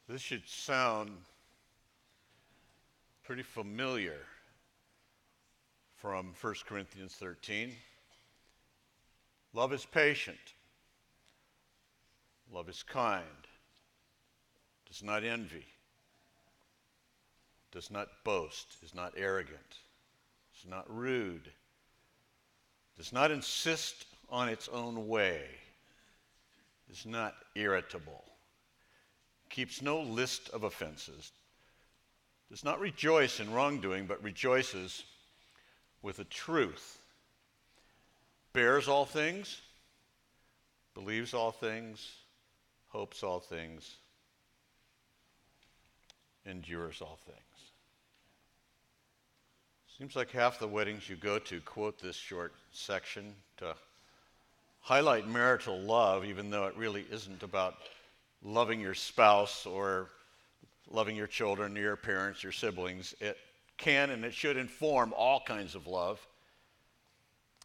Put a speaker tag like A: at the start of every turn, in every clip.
A: This should sound pretty familiar from 1 Corinthians 13. Love is patient. Love is kind. Does not envy. Does not boast. Is not arrogant. Is not rude. Does not insist on its own way. Is not irritable. Keeps no list of offenses. Does not rejoice in wrongdoing, but rejoices with the truth. Bears all things, believes all things, hopes all things, endures all things. Seems like half the weddings you go to quote this short section to highlight marital love, even though it really isn't about loving your spouse or loving your children, your parents, your siblings. It can and it should inform all kinds of love.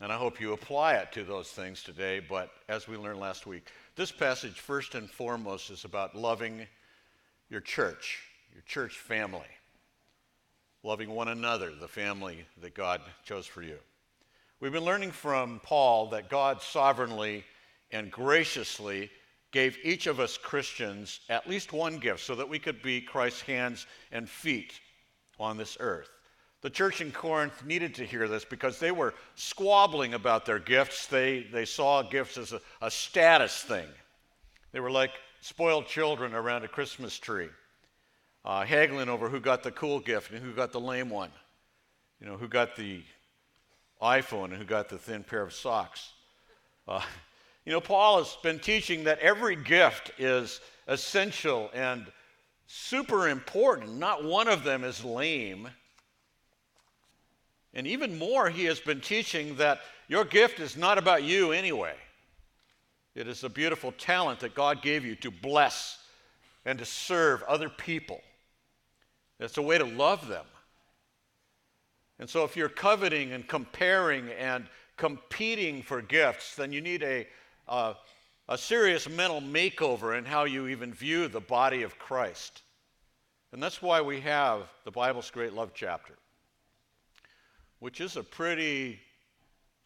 A: And I hope you apply it to those things today. But as we learned last week, this passage first and foremost is about loving your church family. Loving one another, the family that God chose for you. We've been learning from Paul that God sovereignly and graciously gave each of us Christians at least one gift so that we could be Christ's hands and feet on this earth. The church in Corinth needed to hear this because they were squabbling about their gifts. They saw gifts as a status thing. They were like spoiled children around a Christmas tree, haggling over who got the cool gift and who got the lame one. You know, who got the iPhone and who got the thin pair of socks. Paul has been teaching that every gift is essential and super important. Not one of them is lame. And even more, he has been teaching that your gift is not about you anyway. It is a beautiful talent that God gave you to bless and to serve other people. It's a way to love them. And so if you're coveting and comparing and competing for gifts, then you need a serious mental makeover in how you even view the body of Christ. And that's why we have the Bible's Great Love chapter, which is a pretty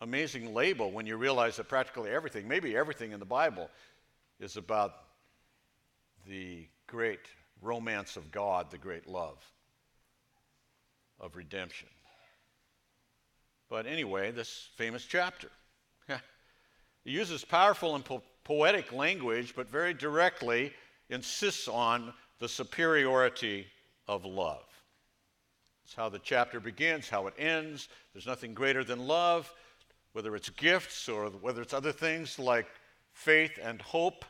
A: amazing label when you realize that practically everything, maybe everything in the Bible, is about the great romance of God, the great love of redemption. But anyway, this famous chapter. It uses powerful and poetic language, but very directly insists on the superiority of love. It's how the chapter begins, how it ends. There's nothing greater than love, whether it's gifts or whether it's other things like faith and hope.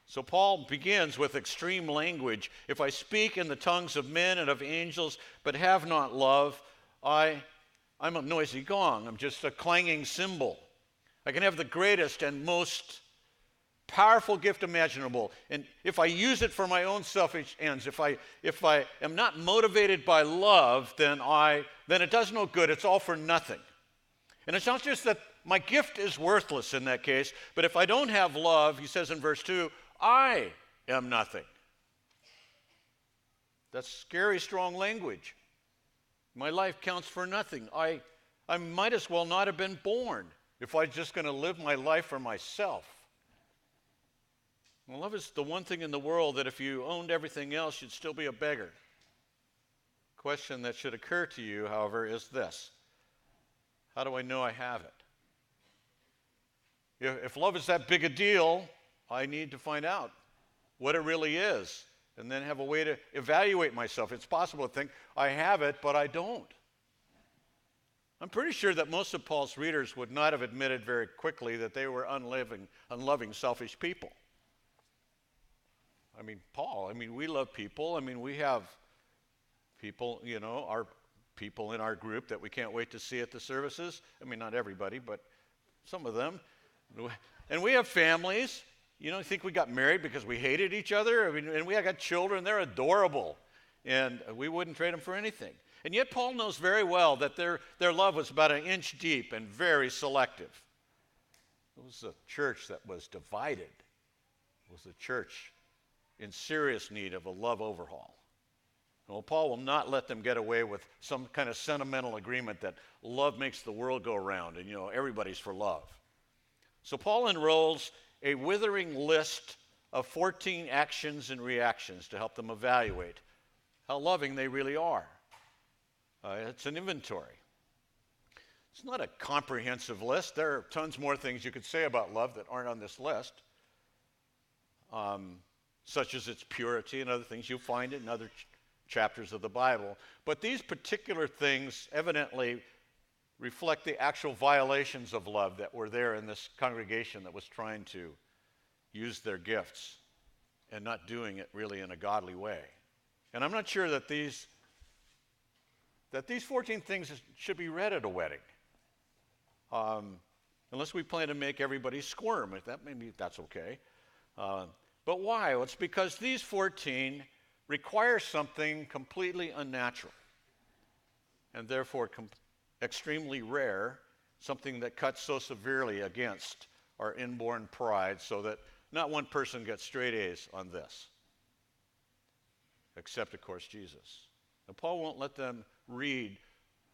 A: So Paul begins with extreme language. If I speak in the tongues of men and of angels, but have not love, I'm a noisy gong. I'm just a clanging cymbal. I can have the greatest and most powerful gift imaginable. And if I use it for my own selfish ends, if I am not motivated by love, then it does no good. It's all for nothing. And it's not just that my gift is worthless in that case, but if I don't have love, he says in verse 2, I am nothing. That's scary, strong language. My life counts for nothing. I might as well not have been born if I'm just going to live my life for myself. Well, love is the one thing in the world that if you owned everything else, you'd still be a beggar. The question that should occur to you, however, is this. How do I know I have it? If love is that big a deal, I need to find out what it really is and then have a way to evaluate myself. It's possible to think, I have it, but I don't. I'm pretty sure that most of Paul's readers would not have admitted very quickly that they were unloving, selfish people. Paul, we love people. We have people, our people in our group that we can't wait to see at the services. Not everybody, but some of them. And we have families. You think we got married because we hated each other? And we got children. They're adorable. And we wouldn't trade them for anything. And yet Paul knows very well that their love was about an inch deep and very selective. It was a church that was divided. It was a church in serious need of a love overhaul. Well, Paul will not let them get away with some kind of sentimental agreement that love makes the world go round and, everybody's for love. So Paul enrolls a withering list of 14 actions and reactions to help them evaluate how loving they really are. It's an inventory. It's not a comprehensive list. There are tons more things you could say about love that aren't on this list, such as its purity and other things. You'll find it in other chapters of the Bible. But these particular things evidently reflect the actual violations of love that were there in this congregation that was trying to use their gifts and not doing it really in a godly way. And I'm not sure that these 14 things should be read at a wedding, unless we plan to make everybody squirm. Maybe that's okay. But why? Well, it's because these 14 require something completely unnatural and therefore extremely rare, something that cuts so severely against our inborn pride so that not one person gets straight A's on this, except, of course, Jesus. And Paul won't let them read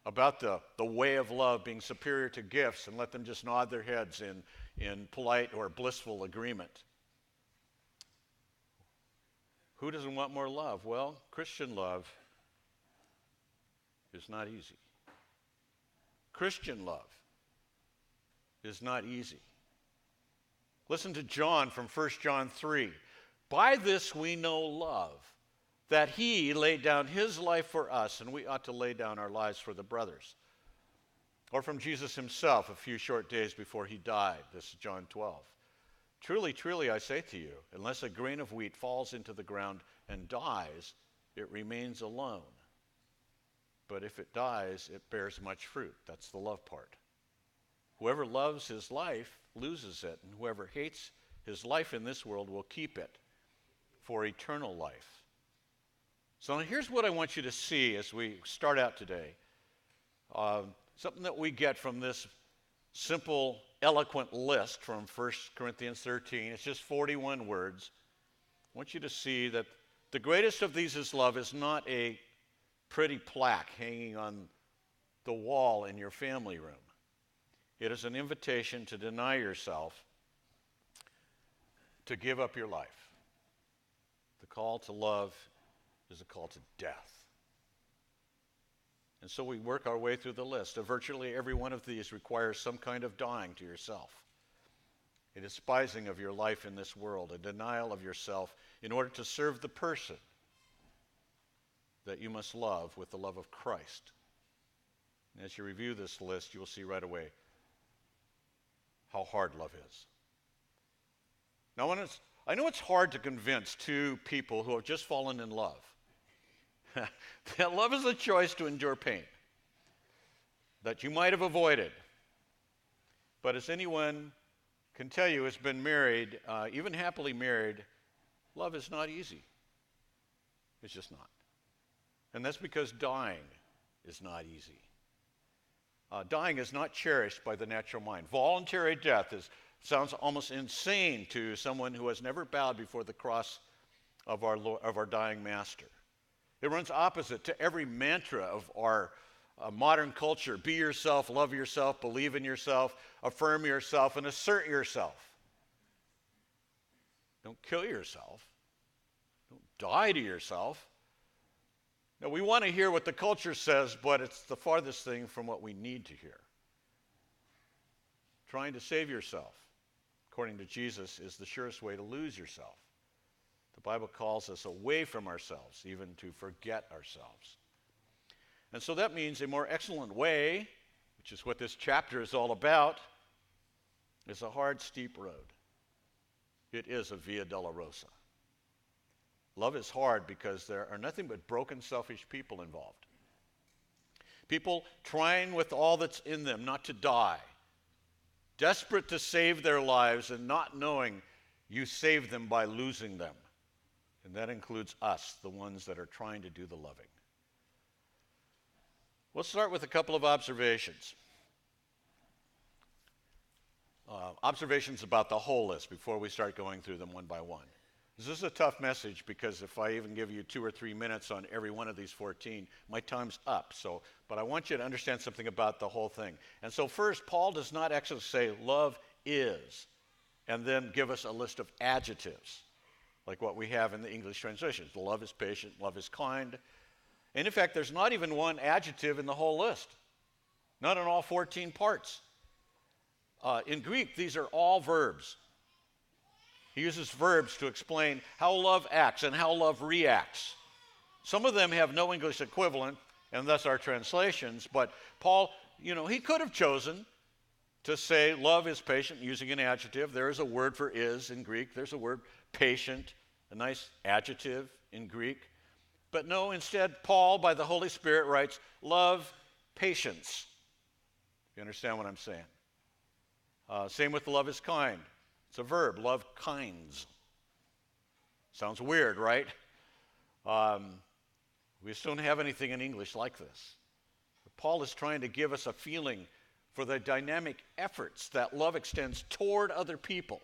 A: about the way of love being superior to gifts and let them just nod their heads in polite or blissful agreement. Who doesn't want more love? Well, Christian love is not easy. Christian love is not easy. Listen to John from 1 John 3. By this we know love, that he laid down his life for us, and we ought to lay down our lives for the brothers. Or from Jesus himself a few short days before he died. This is John 12. Truly, truly, I say to you, unless a grain of wheat falls into the ground and dies, it remains alone. But if it dies, it bears much fruit. That's the love part. Whoever loves his life loses it, and whoever hates his life in this world will keep it for eternal life. So here's what I want you to see as we start out today. Something that we get from this simple, eloquent list from 1 Corinthians 13. It's just 41 words. I want you to see that the greatest of these is love is not a pretty plaque hanging on the wall in your family room. It is an invitation to deny yourself, to give up your life. The call to love is a call to death. And so we work our way through the list. Virtually every one of these requires some kind of dying to yourself, a despising of your life in this world, a denial of yourself in order to serve the person that you must love with the love of Christ. And as you review this list, you will see right away how hard love is. Now, I know it's hard to convince two people who have just fallen in love that love is a choice to endure pain that you might have avoided. But as anyone can tell you who's been married, even happily married, love is not easy. It's just not. And that's because dying is not easy. Dying is not cherished by the natural mind. Voluntary death sounds almost insane to someone who has never bowed before the cross of our dying master. It runs opposite to every mantra of our modern culture. Be yourself, love yourself, believe in yourself, affirm yourself, and assert yourself. Don't kill yourself. Don't die to yourself. Now, we want to hear what the culture says, but it's the farthest thing from what we need to hear. Trying to save yourself, according to Jesus, is the surest way to lose yourself. The Bible calls us away from ourselves, even to forget ourselves. And so that means a more excellent way, which is what this chapter is all about, is a hard, steep road. It is a Via Dolorosa. Love is hard because there are nothing but broken, selfish people involved. People trying with all that's in them not to die, desperate to save their lives and not knowing you save them by losing them. And that includes us, the ones that are trying to do the loving. We'll start with a couple of observations. Observations about the whole list before we start going through them one by one. This is a tough message because if I even give you 2 or 3 minutes on every one of these 14, my time's up. But I want you to understand something about the whole thing. And so first, Paul does not actually say love is, and then give us a list of adjectives, like what we have in the English translations. Love is patient, love is kind. And in fact, there's not even one adjective in the whole list, not in all 14 parts. In Greek, these are all verbs. He uses verbs to explain how love acts and how love reacts. Some of them have no English equivalent, and thus our translations, but Paul, he could have chosen to say love is patient using an adjective. There is a word for is in Greek. There's a word patient, a nice adjective in Greek. But no, instead, Paul, by the Holy Spirit, writes, love patience. You understand what I'm saying? Same with love is kind. It's a verb, love kinds. Sounds weird, right? We just don't have anything in English like this. But Paul is trying to give us a feeling for the dynamic efforts that love extends toward other people,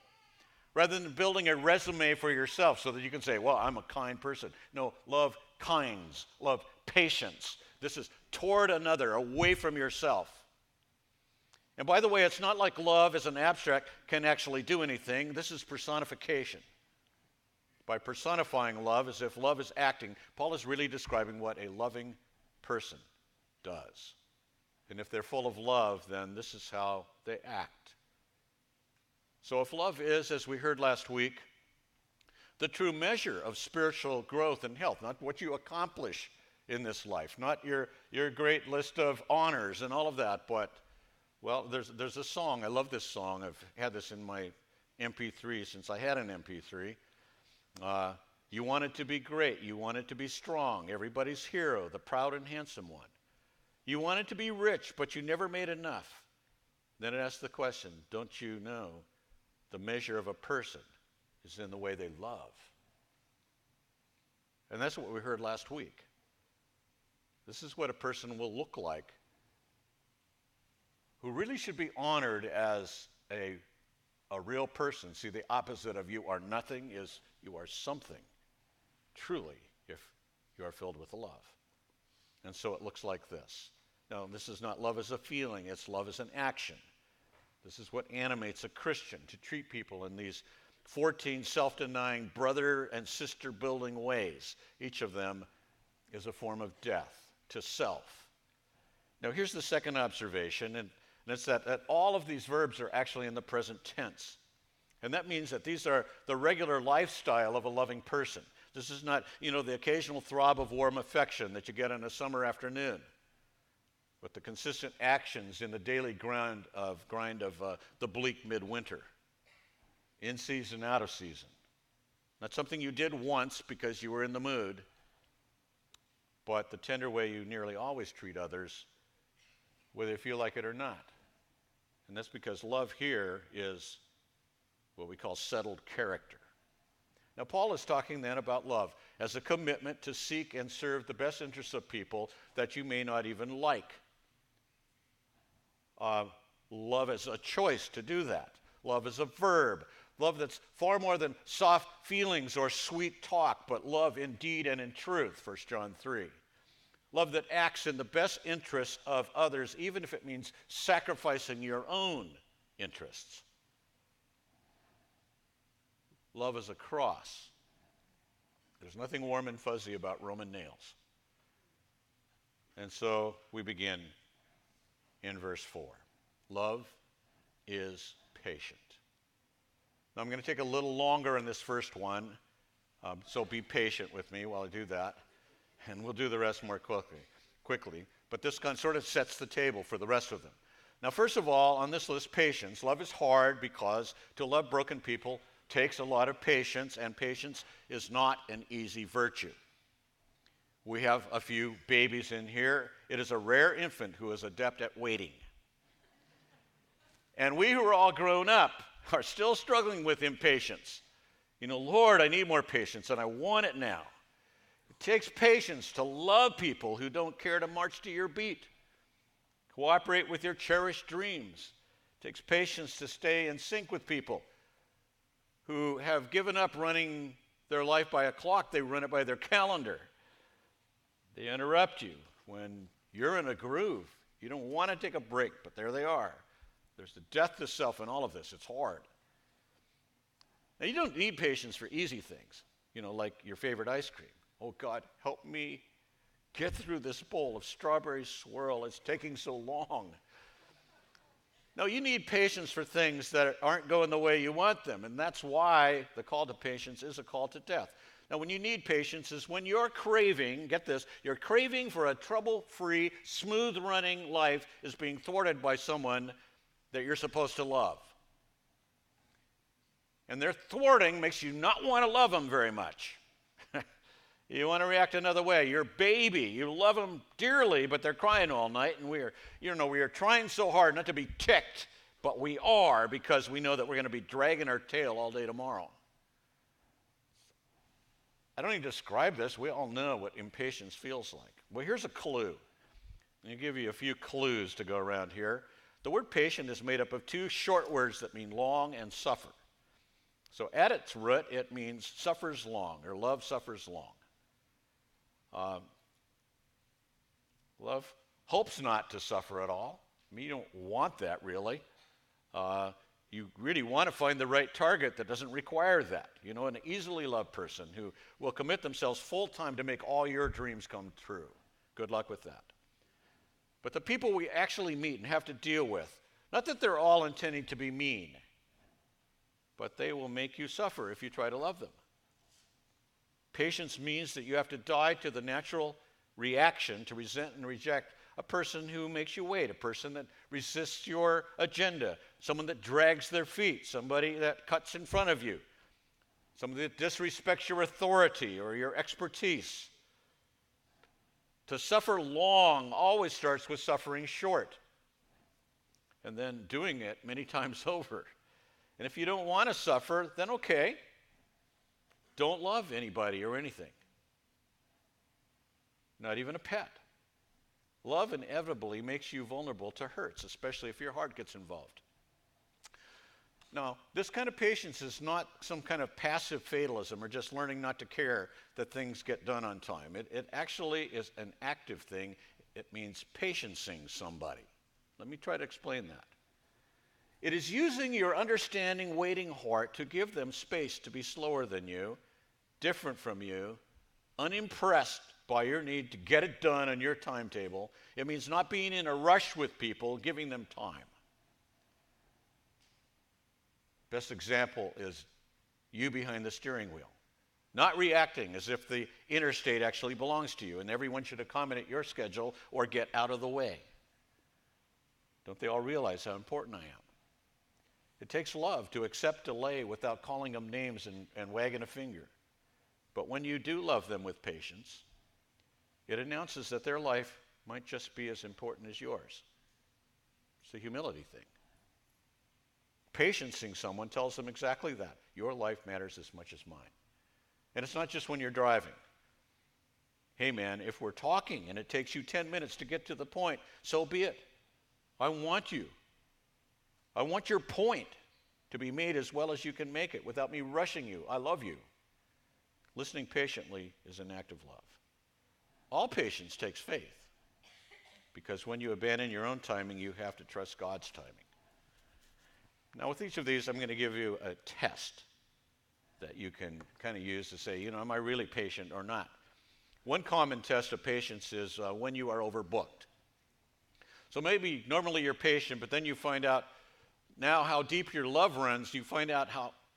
A: rather than building a resume for yourself so that you can say, well, I'm a kind person. No, love kinds, love patience. This is toward another, away from yourself. And by the way, it's not like love as an abstract can actually do anything. This is personification. By personifying love as if love is acting, Paul is really describing what a loving person does. And if they're full of love, then this is how they act. So if love is, as we heard last week, the true measure of spiritual growth and health, not what you accomplish in this life, not your great list of honors and all of that, but well, there's a song. I love this song. I've had this in my MP3 since I had an MP3. You want it to be great. You want it to be strong. Everybody's hero, the proud and handsome one. You want it to be rich, but you never made enough. Then it asks the question, don't you know the measure of a person is in the way they love? And that's what we heard last week. This is what a person will look like who really should be honored as a real person. See, the opposite of you are nothing is you are something, truly, if you are filled with love. And so it looks like this. Now, this is not love as a feeling, it's love as an action. This is what animates a Christian, to treat people in these 14 self-denying brother and sister building ways. Each of them is a form of death to self. Now, here's the second observation, and it's that all of these verbs are actually in the present tense. And that means that these are the regular lifestyle of a loving person. This is not, the occasional throb of warm affection that you get on a summer afternoon, but the consistent actions in the daily grind of the bleak midwinter, in season, out of season. Not something you did once because you were in the mood, but the tender way you nearly always treat others, whether you feel like it or not. And that's because love here is what we call settled character. Now, Paul is talking then about love as a commitment to seek and serve the best interests of people that you may not even like. Love is a choice to do that. Love is a verb. Love that's far more than soft feelings or sweet talk, but love in deed and in truth, 1 John 3. Love that acts in the best interests of others, even if it means sacrificing your own interests. Love is a cross. There's nothing warm and fuzzy about Roman nails. And so we begin in verse 4. Love is patient. Now I'm going to take a little longer in this first one, so be patient with me while I do that. And we'll do the rest more quickly. But this sort of sets the table for the rest of them. Now, first of all, on this list, patience. Love is hard because to love broken people takes a lot of patience, and patience is not an easy virtue. We have a few babies in here. It is a rare infant who is adept at waiting. And we who are all grown up are still struggling with impatience. Lord, I need more patience, and I want it now. It takes patience to love people who don't care to march to your beat. Cooperate with your cherished dreams. It takes patience to stay in sync with people who have given up running their life by a clock. They run it by their calendar. They interrupt you when you're in a groove. You don't want to take a break, but there they are. There's the death to self in all of this. It's hard. Now, you don't need patience for easy things, like your favorite ice cream. Oh, God, help me get through this bowl of strawberry swirl. It's taking so long. No, you need patience for things that aren't going the way you want them, and that's why the call to patience is a call to death. Now, when you need patience is when you're craving, get this, you're craving for a trouble-free, smooth-running life is being thwarted by someone that you're supposed to love. And their thwarting makes you not want to love them very much. You want to react another way. Your baby, you love them dearly, but they're crying all night, and we are trying so hard not to be ticked, but we are because we know that we're going to be dragging our tail all day tomorrow. I don't even describe this. We all know what impatience feels like. Well, here's a clue. I'll give you a few clues to go around here. The word patient is made up of two short words that mean long and suffer. So at its root, it means suffers long, or love suffers long. Love hopes not to suffer at all. I mean, you don't want that, really. You really want to find the right target that doesn't require that. An easily loved person who will commit themselves full-time to make all your dreams come true. Good luck with that. But the people we actually meet and have to deal with, not that they're all intending to be mean, but they will make you suffer if you try to love them. Patience means that you have to die to the natural reaction to resent and reject a person who makes you wait, a person that resists your agenda, someone that drags their feet, somebody that cuts in front of you, somebody that disrespects your authority or your expertise. To suffer long always starts with suffering short, and then doing it many times over. And if you don't want to suffer, then okay. Don't love anybody or anything. Not even a pet. Love inevitably makes you vulnerable to hurts, especially if your heart gets involved. Now, this kind of patience is not some kind of passive fatalism or just learning not to care that things get done on time. It actually is an active thing. It means patiencing somebody. Let me try to explain that. It is using your understanding, waiting heart to give them space to be slower than you, different from you, unimpressed by your need to get it done on your timetable. It means not being in a rush with people, giving them time. Best example is you behind the steering wheel. Not reacting as if the interstate actually belongs to you and everyone should accommodate your schedule or get out of the way. Don't they all realize how important I am? It takes love to accept delay without calling them names and wagging a finger. But when you do love them with patience, it announces that their life might just be as important as yours. It's a humility thing. Patiencing someone tells them exactly that. Your life matters as much as mine. And it's not just when you're driving. Hey man, if we're talking and it takes you 10 minutes to get to the point, so be it. I want you. I want your point to be made as well as you can make it without me rushing you. I love you. Listening patiently is an act of love. All patience takes faith, because when you abandon your own timing, you have to trust God's timing. Now, with each of these, I'm going to give you a test that you can kind of use to say, am I really patient or not? One common test of patience is when you are overbooked. So maybe normally you're patient, but then you find out now how deep your love runs. You find out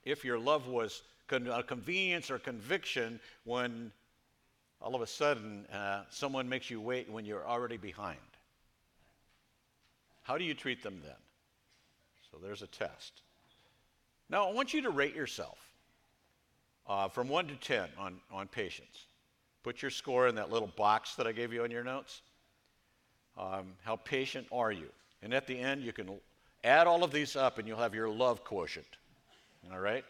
A: if your love was convenience or conviction when all of a sudden someone makes you wait when you're already behind. How do you treat them then? So there's a test. Now I want you to rate yourself from 1 to 10 on patience. Put your score in that little box that I gave you on your notes. How patient are you? And at the end, you can add all of these up and you'll have your love quotient. All right?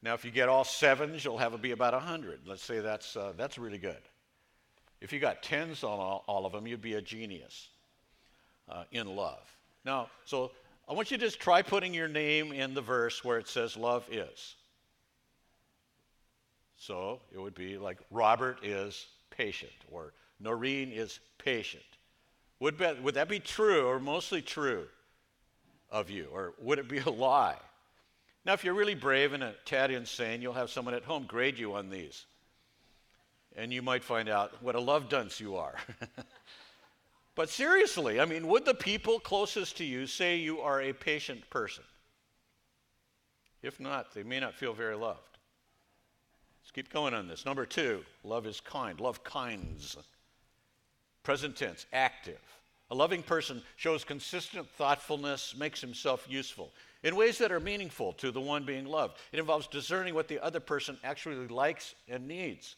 A: Now, if you get all 7s, you'll have it be about 100. Let's say that's really good. If you got 10s on all of them, you'd be a genius in love. Now, so I want you to just try putting your name in the verse where it says love is. So it would be like Robert is patient or Noreen is patient. Would that be true or mostly true of you? Or would it be a lie? Now, if you're really brave and a tad insane, you'll have someone at home grade you on these. And you might find out what a love dunce you are. But seriously, I mean, would the people closest to you say you are a patient person? If not, they may not feel very loved. Let's keep going on this. Number 2, love is kind. Love kinds. Present tense, active. A loving person shows consistent thoughtfulness, makes himself useful in ways that are meaningful to the one being loved. It involves discerning what the other person actually likes and needs,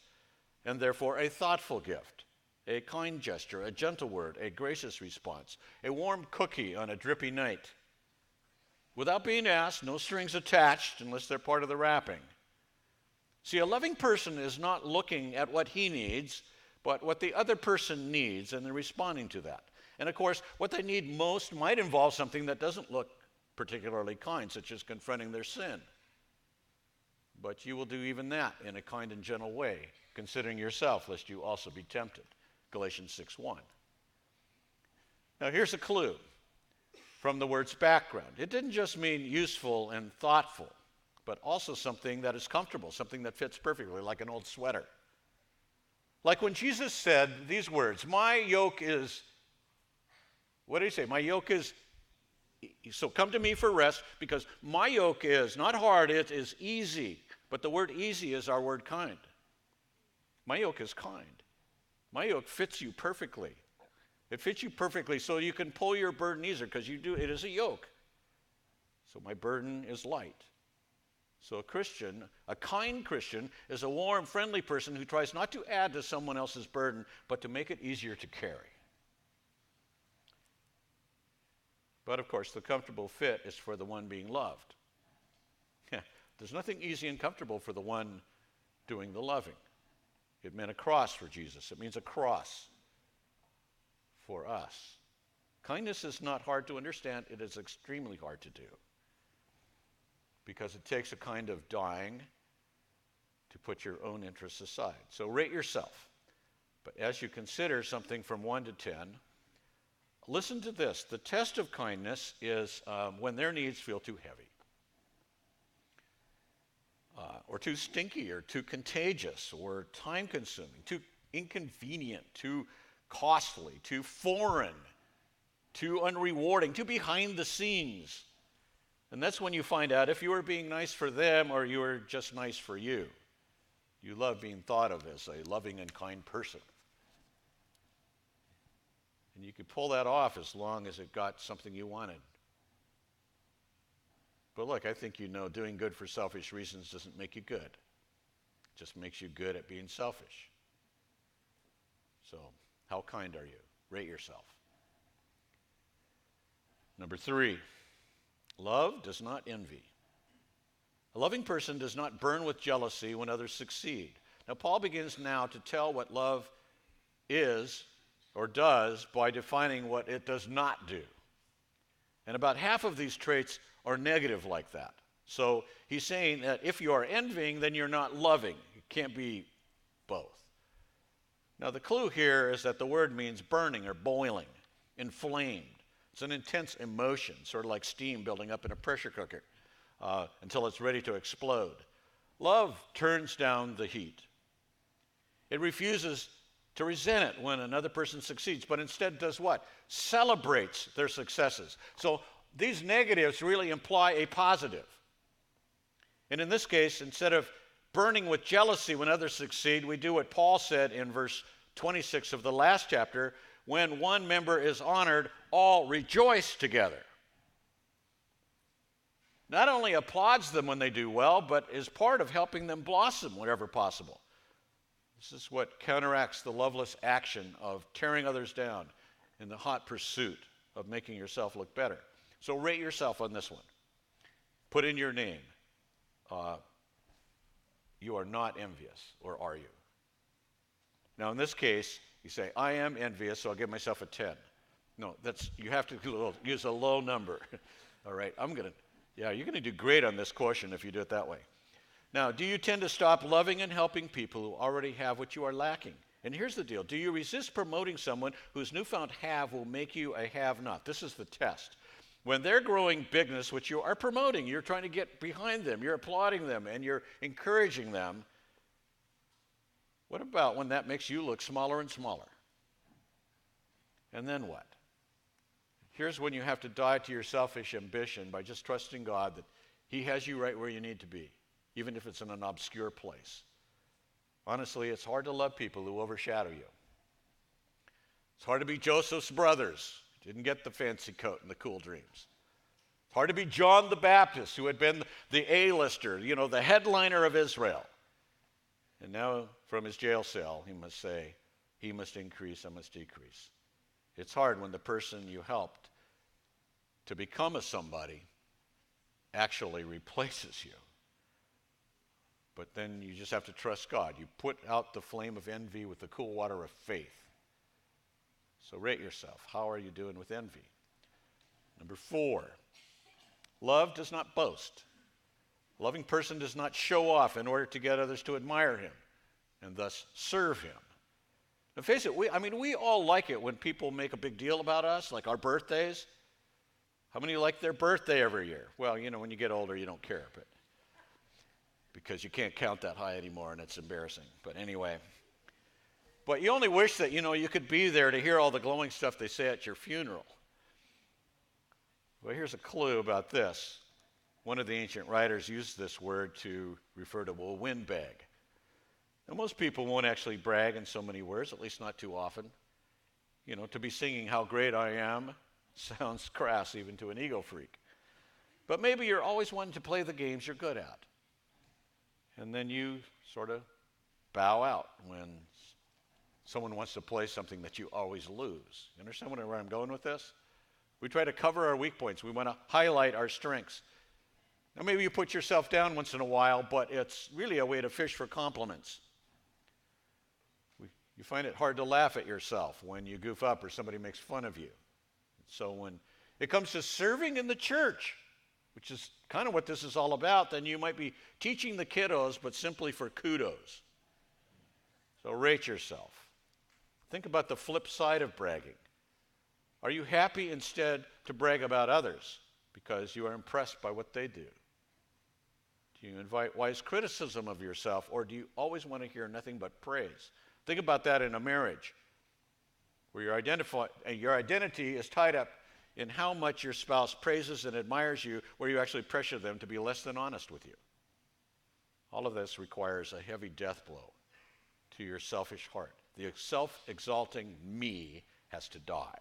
A: and therefore a thoughtful gift, a kind gesture, a gentle word, a gracious response, a warm cookie on a drippy night. Without being asked, no strings attached unless they're part of the wrapping. See, a loving person is not looking at what he needs, but what the other person needs, and they're responding to that. And of course, what they need most might involve something that doesn't look particularly kind, such as confronting their sin. But you will do even that in a kind and gentle way, considering yourself, lest you also be tempted. Galatians 6:1. Now here's a clue from the word's background. It didn't just mean useful and thoughtful, but also something that is comfortable, something that fits perfectly, like an old sweater. Like when Jesus said these words, my yoke is, what did he say? My yoke is, so come to me for rest, because my yoke is not hard, it is easy. But the word easy is our word kind. My yoke is kind. My yoke fits you perfectly. It fits you perfectly so you can pull your burden easier, because it is a yoke. So my burden is light. So a Christian, a kind Christian, is a warm, friendly person who tries not to add to someone else's burden, but to make it easier to carry. But of course, the comfortable fit is for the one being loved. There's nothing easy and comfortable for the one doing the loving. It meant a cross for Jesus. It means a cross for us. Kindness is not hard to understand. It is extremely hard to do, because it takes a kind of dying to put your own interests aside. So rate yourself. But as you consider something from 1 to 10, listen to this. The test of kindness is when their needs feel too heavy, or too stinky, or too contagious, or time-consuming, too inconvenient, too costly, too foreign, too unrewarding, too behind the scenes. And that's when you find out if you are being nice for them or you are just nice for you. You love being thought of as a loving and kind person. And you could pull that off as long as it got something you wanted. But look, I think you know doing good for selfish reasons doesn't make you good. It just makes you good at being selfish. So, how kind are you? Rate yourself. Number 3, love does not envy. A loving person does not burn with jealousy when others succeed. Now, Paul begins now to tell what love is or does by defining what it does not do. And about half of these traits are negative like that. So he's saying that if you are envying, then you're not loving. It can't be both. Now, the clue here is that the word means burning or boiling, inflamed. It's an intense emotion, sort of like steam building up in a pressure cooker until it's ready to explode. Love turns down the heat. It refuses to resent it when another person succeeds, but instead does what? Celebrates their successes. So these negatives really imply a positive. And in this case, instead of burning with jealousy when others succeed, we do what Paul said in verse 26 of the last chapter: when one member is honored, all rejoice together. Not only applauds them when they do well, but is part of helping them blossom wherever possible. This is what counteracts the loveless action of tearing others down in the hot pursuit of making yourself look better. So rate yourself on this one. Put in your name. You are not envious, or are you? Now, in this case, you say, I am envious, so I'll give myself a 10. No, you have to use a low number. All right, you're going to do great on this quotient if you do it that way. Now, do you tend to stop loving and helping people who already have what you are lacking? And here's the deal. Do you resist promoting someone whose newfound have will make you a have-not? This is the test. When they're growing bigness, which you are promoting, you're trying to get behind them, you're applauding them, and you're encouraging them. What about when that makes you look smaller and smaller? And then what? Here's when you have to die to your selfish ambition by just trusting God that He has you right where you need to be, even if it's in an obscure place. Honestly, it's hard to love people who overshadow you. It's hard to be Joseph's brothers. Didn't get the fancy coat and the cool dreams. It's hard to be John the Baptist, who had been the A-lister, the headliner of Israel. And now from his jail cell, he must say, he must increase, I must decrease. It's hard when the person you helped to become a somebody actually replaces you. But then you just have to trust God. You put out the flame of envy with the cool water of faith. So rate yourself. How are you doing with envy? Number 4, love does not boast. A loving person does not show off in order to get others to admire him and thus serve him. Now face it, we all like it when people make a big deal about us, like our birthdays. How many like their birthday every year? Well, when you get older, you don't care, but because you can't count that high anymore and it's embarrassing. But anyway, but you only wish that, you could be there to hear all the glowing stuff they say at your funeral. Well, here's a clue about this. One of the ancient writers used this word to refer to a windbag. Now, most people won't actually brag in so many words, at least not too often. To be singing how great I am sounds crass even to an ego freak. But maybe you're always wanting to play the games you're good at. And then you sort of bow out when someone wants to play something that you always lose. You understand where I'm going with this? We try to cover our weak points. We want to highlight our strengths. Now, maybe you put yourself down once in a while, but it's really a way to fish for compliments. You find it hard to laugh at yourself when you goof up or somebody makes fun of you. So when it comes to serving in the church, which is kind of what this is all about, then you might be teaching the kiddos, but simply for kudos. So rate yourself. Think about the flip side of bragging. Are you happy instead to brag about others because you are impressed by what they do? Do you invite wise criticism of yourself, or do you always want to hear nothing but praise? Think about that in a marriage, where your identity is tied up in how much your spouse praises and admires you, where you actually pressure them to be less than honest with you. All of this requires a heavy death blow to your selfish heart. The self-exalting me has to die.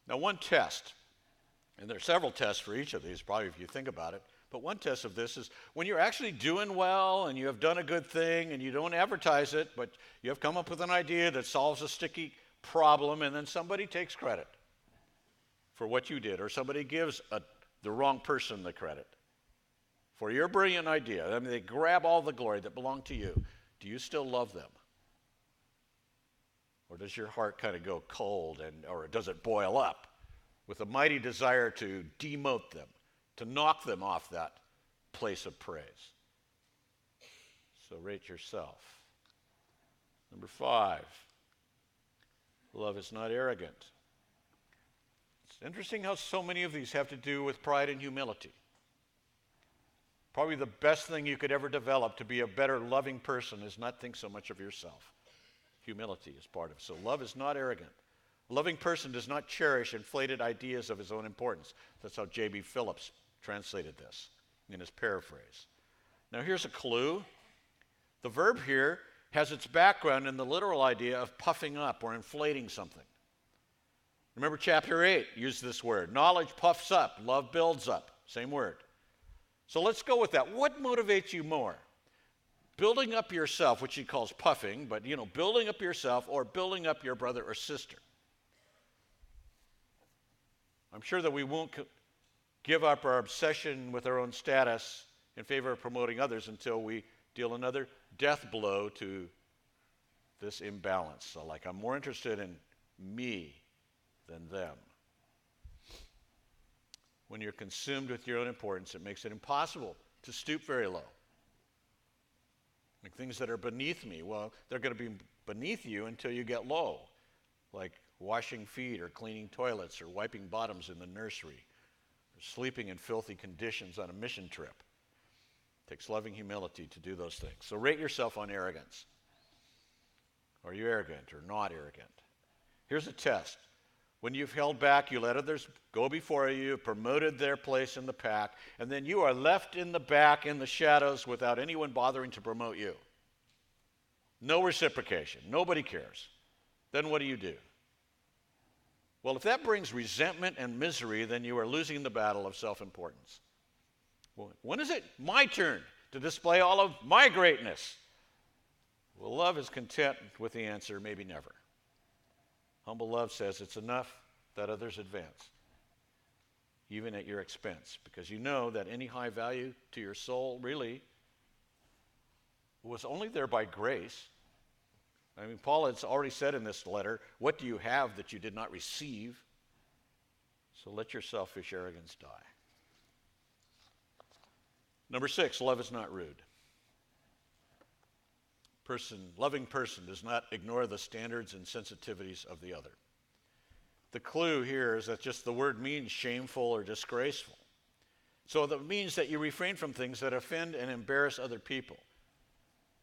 A: Now, one test, and there are several tests for each of these, probably if you think about it, but one test of this is when you're actually doing well and you have done a good thing and you don't advertise it, but you have come up with an idea that solves a sticky problem, and then somebody takes credit for what you did, or somebody gives the wrong person the credit for your brilliant idea. They grab all the glory that belonged to you. Do you still love them? Or does your heart kind of go cold, or does it boil up with a mighty desire to demote them, to knock them off that place of praise? So rate yourself. Number 5, love is not arrogant. It's interesting how so many of these have to do with pride and humility. Probably the best thing you could ever develop to be a better loving person is not think so much of yourself. Humility is part of it. So love is not arrogant. A loving person does not cherish inflated ideas of his own importance. That's how J.B. Phillips translated this in his paraphrase. Now here's a clue. The verb here has its background in the literal idea of puffing up or inflating something. Remember chapter 8 used this word. Knowledge puffs up, love builds up. Same word. So let's go with that. What motivates you more? Building up yourself, which he calls puffing, but building up yourself, or building up your brother or sister. I'm sure that we won't give up our obsession with our own status in favor of promoting others until we deal another death blow to this imbalance. So I'm more interested in me than them. When you're consumed with your own importance, it makes it impossible to stoop very low Like things that are beneath me, well, they're going to be beneath you until you get low, like washing feet or cleaning toilets or wiping bottoms in the nursery or sleeping in filthy conditions on a mission trip. It takes loving humility to do those things. So rate yourself on arrogance. Are you arrogant or not arrogant? Here's a test. When you've held back, you let others go before you, promoted their place in the pack, and then you are left in the back in the shadows without anyone bothering to promote you. No reciprocation. Nobody cares. Then what do? Well, if that brings resentment and misery, then you are losing the battle of self-importance. Well, when is it my turn to display all of my greatness? Well, love is content with the answer, maybe never. Humble love says it's enough that others advance, even at your expense, because you know that any high value to your soul really was only there by grace. I mean, Paul has already said in this letter, what do you have that you did not receive? So let your selfish arrogance die. Number 6, love is not rude. Loving person does not ignore the standards and sensitivities of the other. The clue here is that just the word means shameful or disgraceful. So that means that you refrain from things that offend and embarrass other people.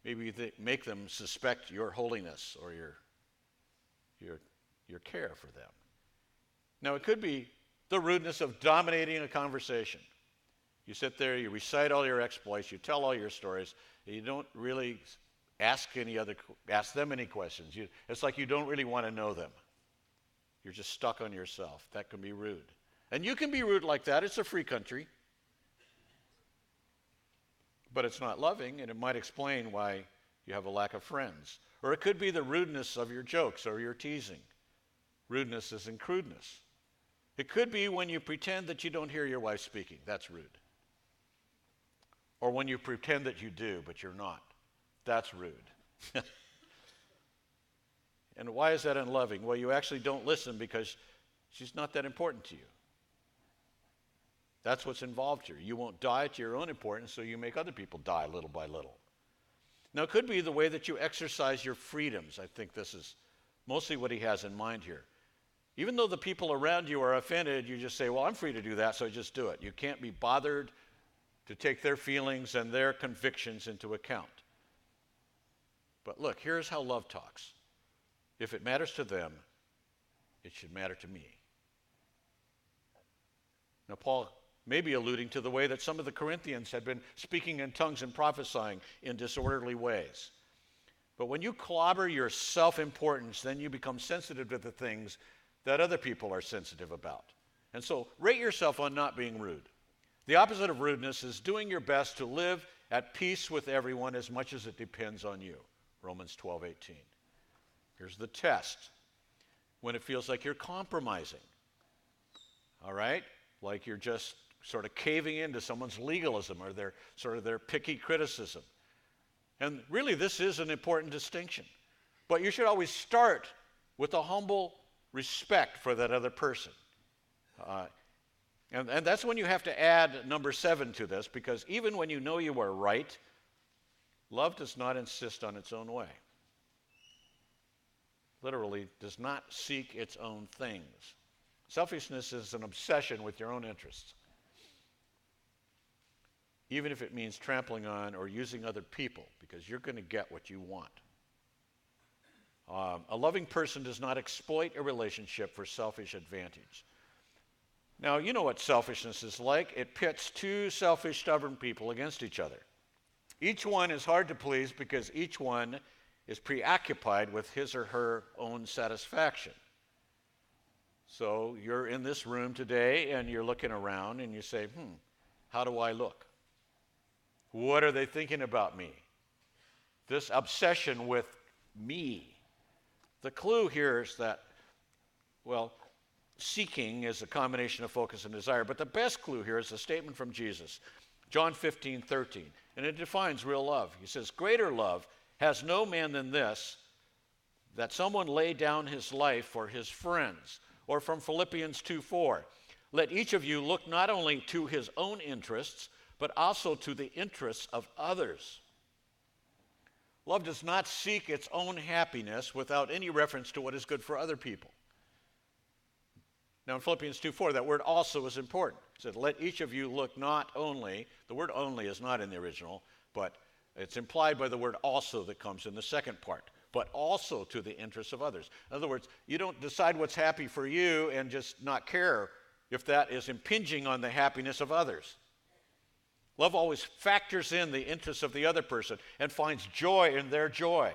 A: Maybe they make them suspect your holiness or your care for them. Now, it could be the rudeness of dominating a conversation. You sit there, you recite all your exploits, you tell all your stories, and you don't really ask them any questions. It's like you don't really want to know them. You're just stuck on yourself. That can be rude. And you can be rude like that. It's a free country. But it's not loving, and it might explain why you have a lack of friends. Or it could be the rudeness of your jokes or your teasing. Rudeness is in crudeness. It could be when you pretend that you don't hear your wife speaking. That's rude. Or when you pretend that you do, but you're not. That's rude. And why is that unloving? Well, you actually don't listen because she's not that important to you. That's what's involved here. You won't die to your own importance, so you make other people die little by little. Now, it could be the way that you exercise your freedoms. I think this is mostly what he has in mind here. Even though the people around you are offended, you just say, well, I'm free to do that, so just do it. You can't be bothered to take their feelings and their convictions into account. But look, here's how love talks. If it matters to them, it should matter to me. Now, Paul may be alluding to the way that some of the Corinthians had been speaking in tongues and prophesying in disorderly ways. But when you clobber your self-importance, then you become sensitive to the things that other people are sensitive about. And so rate yourself on not being rude. The opposite of rudeness is doing your best to live at peace with everyone as much as it depends on you. Romans 12:18. Here's the test. When it feels like you're compromising. All right? Like you're just sort of caving into someone's legalism or their picky criticism. And really, this is an important distinction. But you should always start with a humble respect for that other person. And that's when you have to add number 7 to this, because even when you know you are right, love does not insist on its own way. Literally, does not seek its own things. Selfishness is an obsession with your own interests, even if it means trampling on or using other people, because you're going to get what you want. A loving person does not exploit a relationship for selfish advantage. Now, you know what selfishness is like. It pits two selfish, stubborn people against each other. Each one is hard to please because each one is preoccupied with his or her own satisfaction. So you're in this room today and you're looking around and you say, how do I look? What are they thinking about me? This obsession with me. The clue here is that, seeking is a combination of focus and desire, but the best clue here is a statement from Jesus, John 15:13, and it defines real love. He says, greater love has no man than this, that someone lay down his life for his friends. Or from Philippians 2:4, let each of you look not only to his own interests, but also to the interests of others. Love does not seek its own happiness without any reference to what is good for other people. Now in Philippians 2:4, that word also is important. It said, let each of you look not only, the word only is not in the original, but it's implied by the word also that comes in the second part, but also to the interests of others. In other words, you don't decide what's happy for you and just not care if that is impinging on the happiness of others. Love always factors in the interests of the other person and finds joy in their joy.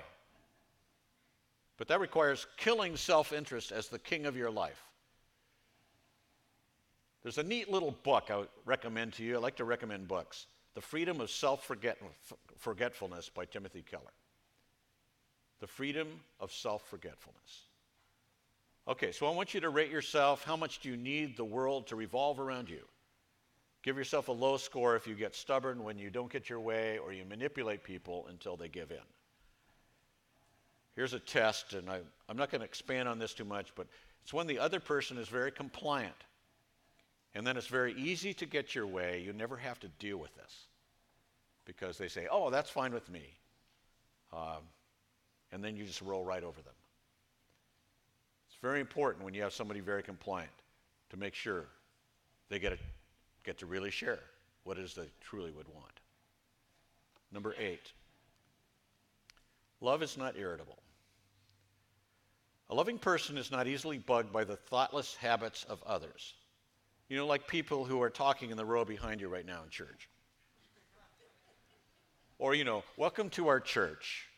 A: But that requires killing self-interest as the king of your life. There's a neat little book I would recommend to you. I like to recommend books. The Freedom of Self-Forgetfulness by Timothy Keller. The Freedom of Self-Forgetfulness. Okay, so I want you to rate yourself. How much do you need the world to revolve around you? Give yourself a low score if you get stubborn when you don't get your way or you manipulate people until they give in. Here's a test, and I'm not going to expand on this too much, but it's when the other person is very compliant. And then it's very easy to get your way. You never have to deal with this because they say, oh, that's fine with me. And then you just roll right over them. It's very important when you have somebody very compliant to make sure they get to really share what it is they truly would want. Number 8, love is not irritable. A loving person is not easily bugged by the thoughtless habits of others. You know, like people who are talking in the row behind you right now in church. Or, you know, welcome to our church,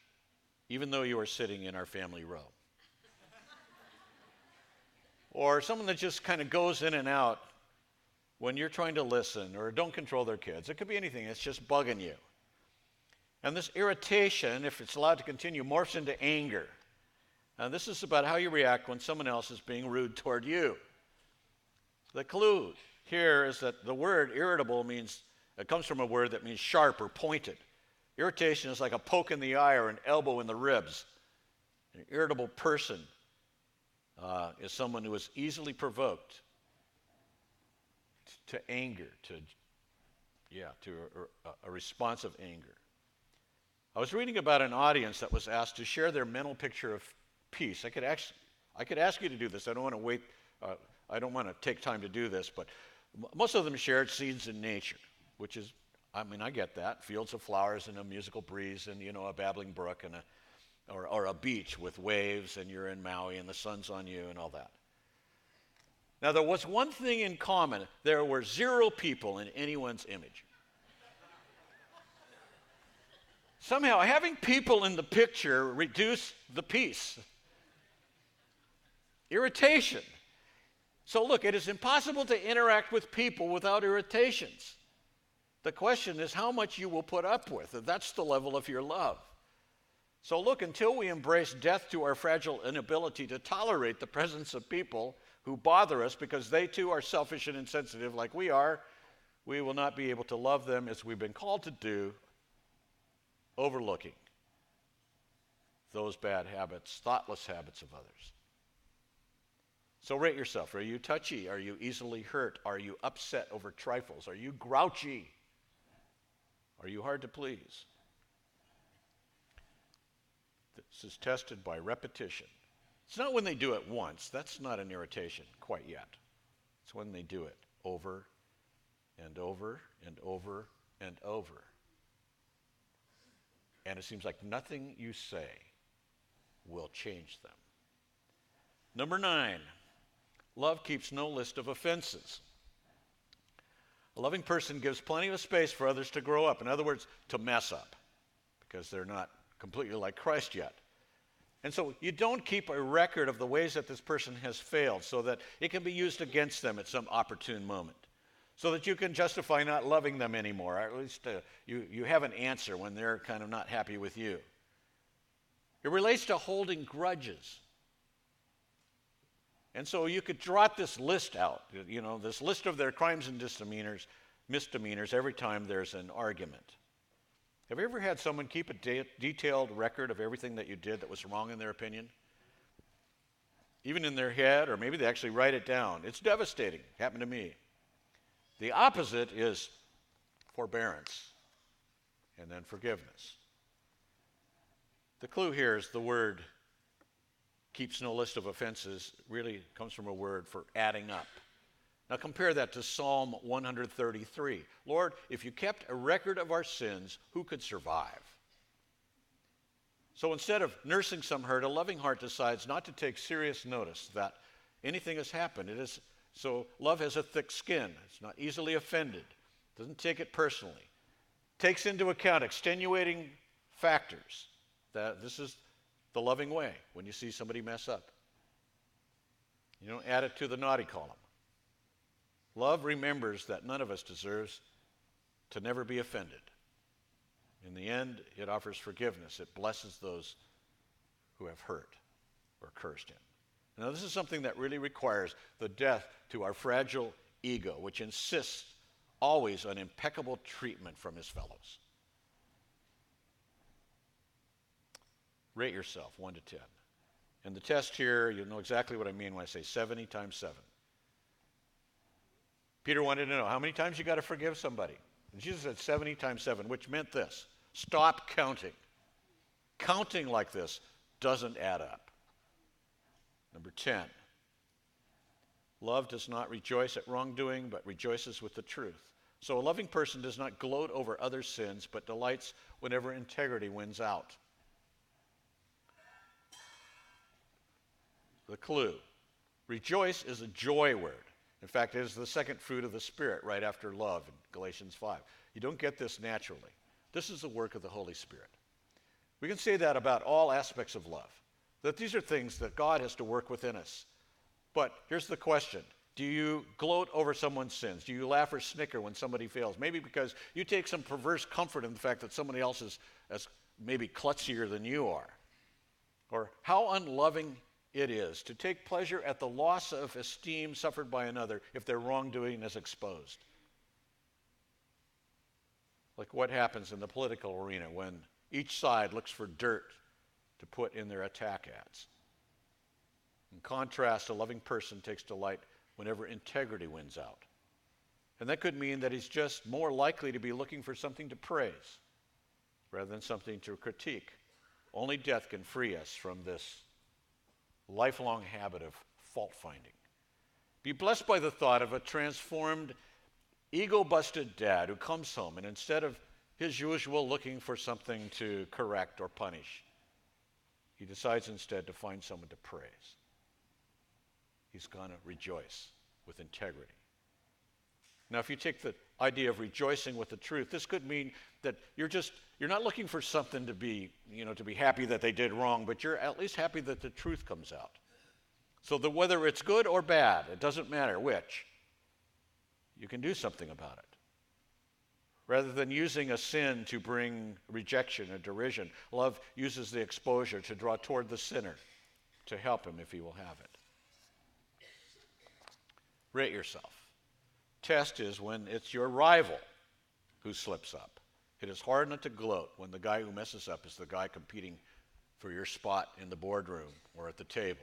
A: even though you are sitting in our family row. Or someone that just kind of goes in and out when you're trying to listen, or don't control their kids. It could be anything. It's just bugging you. And this irritation, if it's allowed to continue, morphs into anger. And this is about how you react when someone else is being rude toward you. The clue here is that the word irritable it comes from a word that means sharp or pointed. Irritation is like a poke in the eye or an elbow in the ribs. An irritable person is someone who is easily provoked to anger, to a response of anger. I was reading about an audience that was asked to share their mental picture of peace. I could ask you to do this. I don't want to wait. I don't want to take time to do this, but most of them shared scenes in nature, which is, I get that. Fields of flowers and a musical breeze and, a babbling brook and or a beach with waves and you're in Maui and the sun's on you and all that. Now, there was one thing in common. There were 0 people in anyone's image. Somehow, having people in the picture reduced the peace. Irritation. So look, it is impossible to interact with people without irritations. The question is how much you will put up with. That's the level of your love. So look, until we embrace death to our fragile inability to tolerate the presence of people who bother us because they too are selfish and insensitive like we are, we will not be able to love them as we've been called to do, overlooking those bad habits, thoughtless habits of others. So rate yourself. Are you touchy? Are you easily hurt? Are you upset over trifles? Are you grouchy? Are you hard to please? This is tested by repetition. It's not when they do it once. That's not an irritation quite yet. It's when they do it over and over and over and over. And it seems like nothing you say will change them. Number 9, love keeps no list of offenses. A loving person gives plenty of space for others to grow up. In other words, to mess up, because they're not completely like Christ yet. And so you don't keep a record of the ways that this person has failed so that it can be used against them at some opportune moment, so that you can justify not loving them anymore, or at least you have an answer when they're kind of not happy with you. It relates to holding grudges. And so you could trot this list out, this list of their crimes and misdemeanors every time there's an argument. Have you ever had someone keep a detailed record of everything that you did that was wrong in their opinion? Even in their head, or maybe they actually write it down. It's devastating. Happened to me. The opposite is forbearance and then forgiveness. The clue here is the word keeps no list of offenses, really comes from a word for adding up. Now compare that to Psalm 133. Lord, if you kept a record of our sins, who could survive? So instead of nursing some hurt, a loving heart decides not to take serious notice that anything has happened. So love has a thick skin. It's not easily offended. Doesn't take it personally. Takes into account extenuating factors. That this is the loving way when you see somebody mess up. You don't add it to the naughty column. Love remembers that none of us deserves to never be offended. In the end, it offers forgiveness. It blesses those who have hurt or cursed him. Now, this is something that really requires the death to our fragile ego, which insists always on impeccable treatment from his fellows. Rate yourself 1 to 10. And the test here, you'll know exactly what I mean when I say 70 times 7. Peter wanted to know, how many times you got to forgive somebody? And Jesus said 70 times 7, which meant this: stop counting. Counting like this doesn't add up. Number 10, love does not rejoice at wrongdoing, but rejoices with the truth. So a loving person does not gloat over other sins, but delights whenever integrity wins out. The clue: rejoice is a joy word. In fact, it is the second fruit of the Spirit right after love in Galatians 5. You don't get this naturally. This is the work of the Holy Spirit. We can say that about all aspects of love, that these are things that God has to work within us. But here's the question: do you gloat over someone's sins? Do you laugh or snicker when somebody fails? Maybe because you take some perverse comfort in the fact that somebody else is as maybe klutzier than you are. Or how unloving it is to take pleasure at the loss of esteem suffered by another if their wrongdoing is exposed. Like what happens in the political arena when each side looks for dirt to put in their attack ads. In contrast, a loving person takes delight whenever integrity wins out. And that could mean that he's just more likely to be looking for something to praise rather than something to critique. Only death can free us from this lifelong habit of fault-finding. Be blessed by the thought of a transformed, ego-busted dad who comes home and instead of his usual looking for something to correct or punish, he decides instead to find someone to praise. He's going to rejoice with integrity. Now, if you take the idea of rejoicing with the truth, this could mean that you're not looking for something to be happy that they did wrong, but you're at least happy that the truth comes out. So that whether it's good or bad, it doesn't matter which, you can do something about it. Rather than using a sin to bring rejection or derision, love uses the exposure to draw toward the sinner, to help him if he will have it. Rate yourself. Test is when it's your rival who slips up. It is hard not to gloat when the guy who messes up is the guy competing for your spot in the boardroom or at the table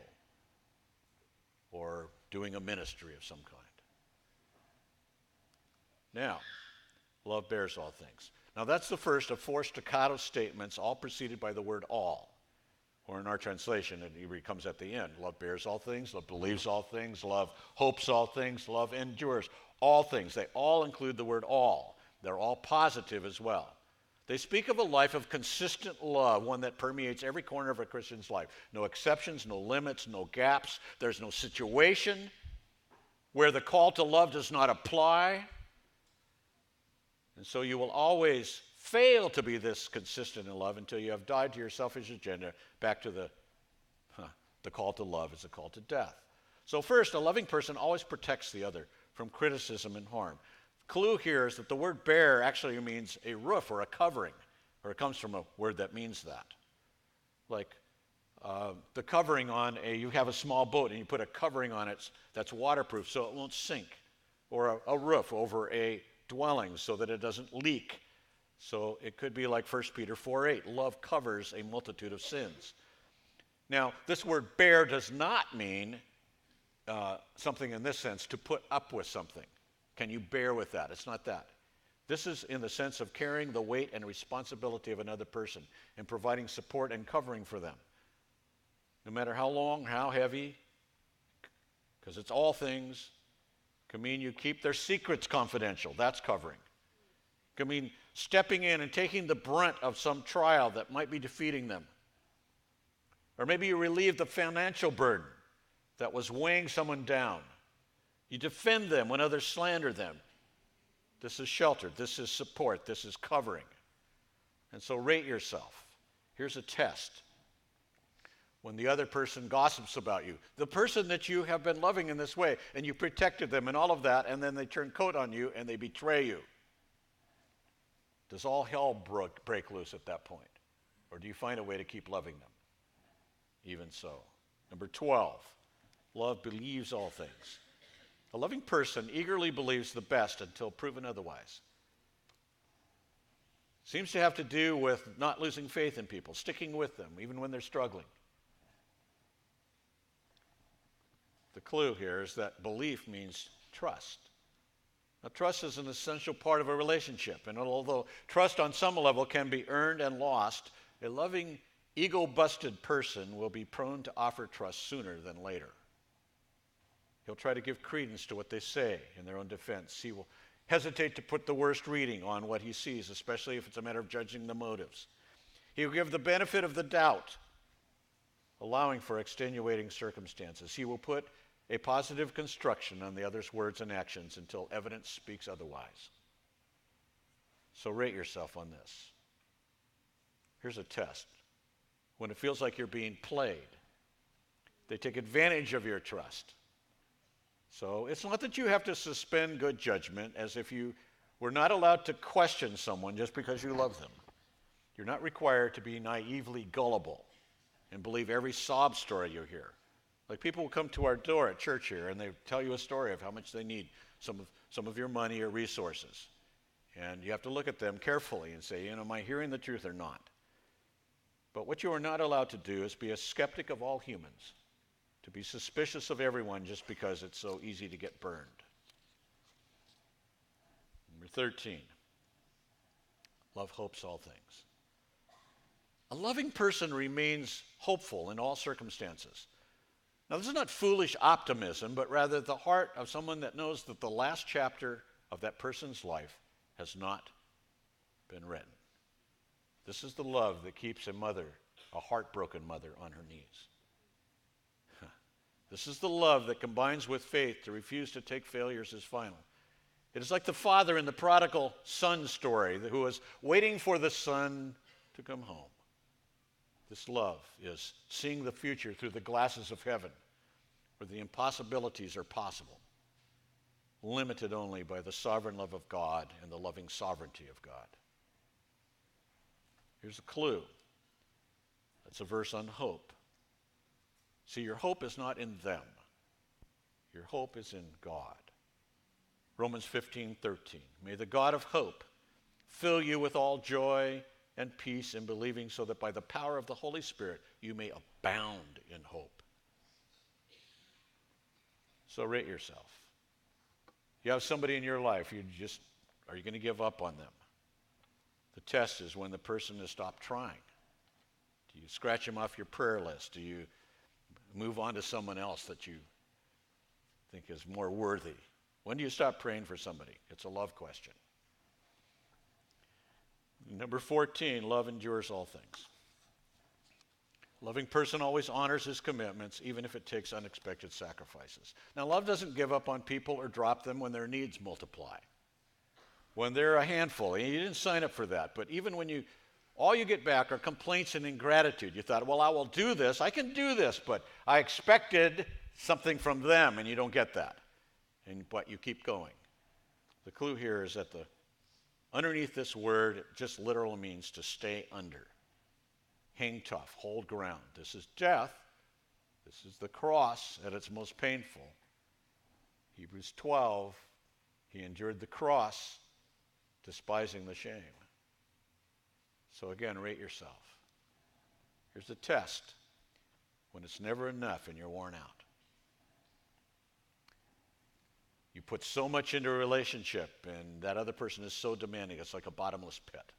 A: or doing a ministry of some kind. Now, love bears all things. Now that's the first of 4 staccato statements, all preceded by the word all. Or in our translation, it comes at the end. Love bears all things, love believes all things, love hopes all things, love endures all things. They all include the word all. They're all positive as well. They speak of a life of consistent love, one that permeates every corner of a Christian's life. No exceptions, no limits, no gaps. There's no situation where the call to love does not apply. And so you will always fail to be this consistent in love until you have died to your selfish agenda, back to the call to love is a call to death. So first, a loving person always protects the other from criticism and harm. Clue here is that the word bear actually means a roof or a covering, or it comes from a word that means that. Like the covering on you have a small boat and you put a covering on it that's waterproof so it won't sink, or a roof over a dwelling so that it doesn't leak. So it could be like 1 Peter 4:8, love covers a multitude of sins. Now, this word bear does not mean something in this sense, to put up with something. Can you bear with that? It's not that. This is in the sense of carrying the weight and responsibility of another person and providing support and covering for them. No matter how long, how heavy, because it's all things, can mean you keep their secrets confidential. That's covering. Can mean stepping in and taking the brunt of some trial that might be defeating them. Or maybe you relieve the financial burden that was weighing someone down. You defend them when others slander them. This is shelter. This is support. This is covering. And so rate yourself. Here's a test. When the other person gossips about you, the person that you have been loving in this way, and you protected them and all of that, and then they turn coat on you and they betray you. Does all hell break loose at that point? Or do you find a way to keep loving them? Even so. Number 12, love believes all things. A loving person eagerly believes the best until proven otherwise. Seems to have to do with not losing faith in people, sticking with them, even when they're struggling. The clue here is that belief means trust. Now, trust is an essential part of a relationship, and although trust on some level can be earned and lost, a loving, ego-busted person will be prone to offer trust sooner than later. He'll try to give credence to what they say in their own defense. He will hesitate to put the worst reading on what he sees, especially if it's a matter of judging the motives. He will give the benefit of the doubt, allowing for extenuating circumstances. He will put a positive construction on the other's words and actions until evidence speaks otherwise. So rate yourself on this. Here's a test. When it feels like you're being played, they take advantage of your trust. So it's not that you have to suspend good judgment as if you were not allowed to question someone just because you love them. You're not required to be naively gullible and believe every sob story you hear. Like people will come to our door at church here and they tell you a story of how much they need some of your money or resources. And you have to look at them carefully and say, am I hearing the truth or not? But what you are not allowed to do is be a skeptic of all humans, to be suspicious of everyone just because it's so easy to get burned. Number 13, love hopes all things. A loving person remains hopeful in all circumstances. Now, this is not foolish optimism, but rather the heart of someone that knows that the last chapter of that person's life has not been written. This is the love that keeps a heartbroken mother, on her knees. This is the love that combines with faith to refuse to take failures as final. It is like the father in the prodigal son story who was waiting for the son to come home. This love is seeing the future through the glasses of heaven, where the impossibilities are possible, limited only by the sovereign love of God and the loving sovereignty of God. Here's a clue. That's a verse on hope. See, your hope is not in them. Your hope is in God. Romans 15:13. May the God of hope fill you with all joy and peace in believing, so that by the power of the Holy Spirit you may abound in hope. So rate yourself. You have somebody in your life, are you going to give up on them? The test is when the person has stopped trying. Do you scratch them off your prayer list? Do you move on to someone else that you think is more worthy? When do you stop praying for somebody? It's a love question. Number 14, love endures all things. A loving person always honors his commitments, even if it takes unexpected sacrifices. Now, love doesn't give up on people or drop them when their needs multiply, when they're a handful. And you didn't sign up for that, but even when all you get back are complaints and ingratitude. You thought, well, I will do this. I can do this, but I expected something from them, and you don't get that. But you keep going. The clue here is that underneath this word, it just literally means to stay under. Hang tough, hold ground. This is death. This is the cross at its most painful. Hebrews 12, he endured the cross, despising the shame. So again, rate yourself. Here's the test when it's never enough and you're worn out. You put so much into a relationship, and that other person is so demanding, it's like a bottomless pit.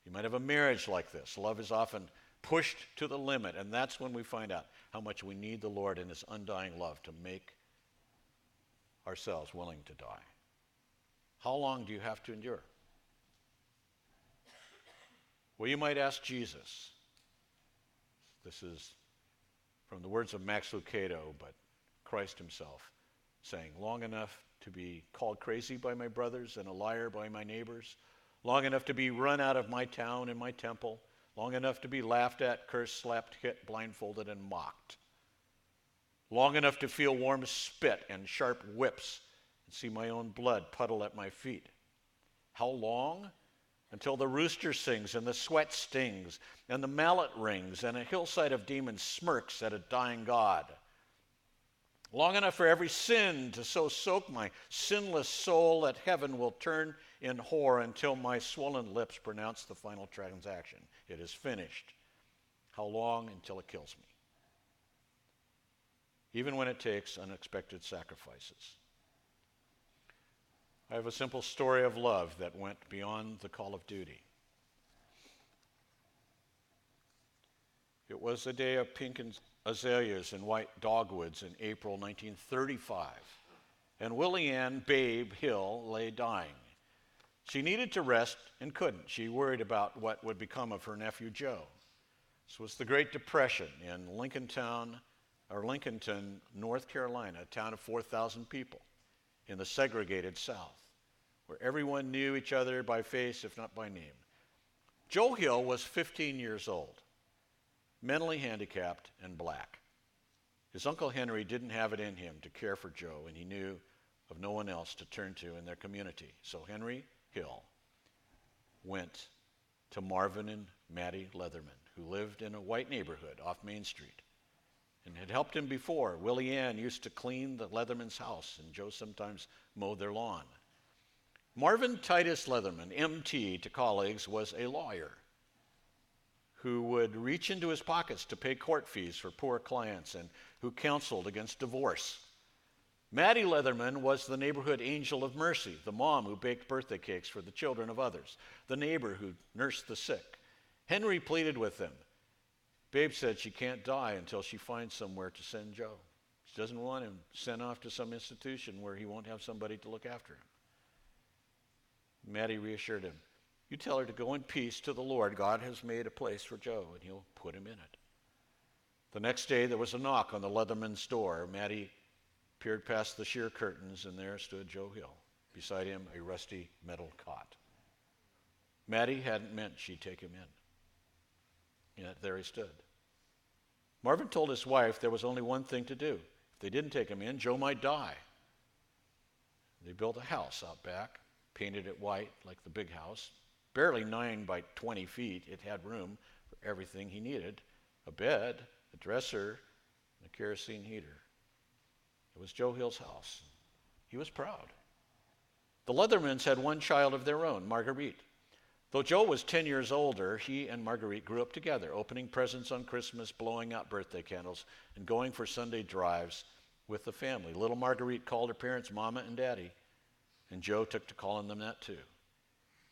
A: You might have a marriage like this. Love is often pushed to the limit, and that's when we find out how much we need the Lord in his undying love to make ourselves willing to die. How long do you have to endure? Well, you might ask Jesus. This is from the words of Max Lucado, but Christ himself, saying, long enough to be called crazy by my brothers and a liar by my neighbors, long enough to be run out of my town and my temple, long enough to be laughed at, cursed, slapped, hit, blindfolded, and mocked, long enough to feel warm spit and sharp whips and see my own blood puddle at my feet. How long? Until the rooster sings and the sweat stings and the mallet rings and a hillside of demons smirks at a dying God. Long enough for every sin to so soak my sinless soul that heaven will turn in horror until my swollen lips pronounce the final transaction. It is finished. How long? Until it kills me. Even when it takes unexpected sacrifices. I have a simple story of love that went beyond the call of duty. It was a day of pink azaleas and white dogwoods in April 1935, and Willie Ann Babe Hill lay dying. She needed to rest and couldn't. She worried about what would become of her nephew Joe. This was the Great Depression in Lincolnton, North Carolina, a town of 4,000 people in the segregated South, where everyone knew each other by face, if not by name. Joe Hill was 15 years old, mentally handicapped and black. His Uncle Henry didn't have it in him to care for Joe, and he knew of no one else to turn to in their community. So Henry Hill went to Marvin and Mattie Leatherman, who lived in a white neighborhood off Main Street and had helped him before. Willie Ann used to clean the Leatherman's house, and Joe sometimes mowed their lawn. Marvin Titus Leatherman, MT to colleagues, was a lawyer who would reach into his pockets to pay court fees for poor clients and who counseled against divorce. Mattie Leatherman was the neighborhood angel of mercy, the mom who baked birthday cakes for the children of others, the neighbor who nursed the sick. Henry pleaded with them. Babe said she can't die until she finds somewhere to send Joe. She doesn't want him sent off to some institution where he won't have somebody to look after him. Mattie reassured him, you tell her to go in peace to the Lord. God has made a place for Joe, and he'll put him in it. The next day, there was a knock on the Leatherman's door. Mattie peered past the sheer curtains, and there stood Joe Hill. Beside him, a rusty metal cot. Mattie hadn't meant she'd take him in. Yet there he stood. Marvin told his wife there was only one thing to do. If they didn't take him in, Joe might die. They built a house out back, painted it white like the big house, barely 9 by 20 feet. It had room for everything he needed, a bed, a dresser, and a kerosene heater. It was Joe Hill's house. He was proud. The Leathermans had one child of their own, Marguerite. Though Joe was 10 years older, he and Marguerite grew up together, opening presents on Christmas, blowing out birthday candles, and going for Sunday drives with the family. Little Marguerite called her parents Mama and Daddy, and Joe took to calling them that too.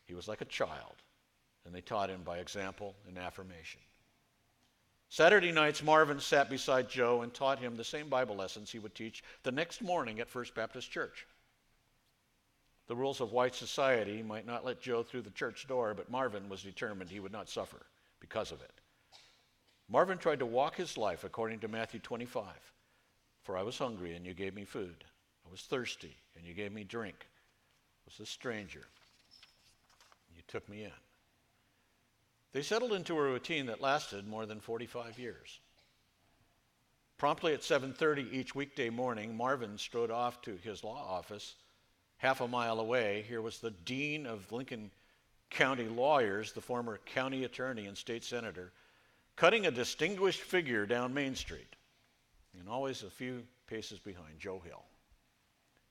A: He was like a child, and they taught him by example and affirmation. Saturday nights, Marvin sat beside Joe and taught him the same Bible lessons he would teach the next morning at First Baptist Church. The rules of white society might not let Joe through the church door, but Marvin was determined he would not suffer because of it. Marvin tried to walk his life according to Matthew 25. For I was hungry, and you gave me food. I was thirsty, and you gave me drink. I was a stranger, and you took me in. They settled into a routine that lasted more than 45 years. Promptly at 7:30 each weekday morning, Marvin strode off to his law office. Half a mile away, here was the dean of Lincoln County lawyers, the former county attorney and state senator, cutting a distinguished figure down Main Street, and always a few paces behind, Joe Hill,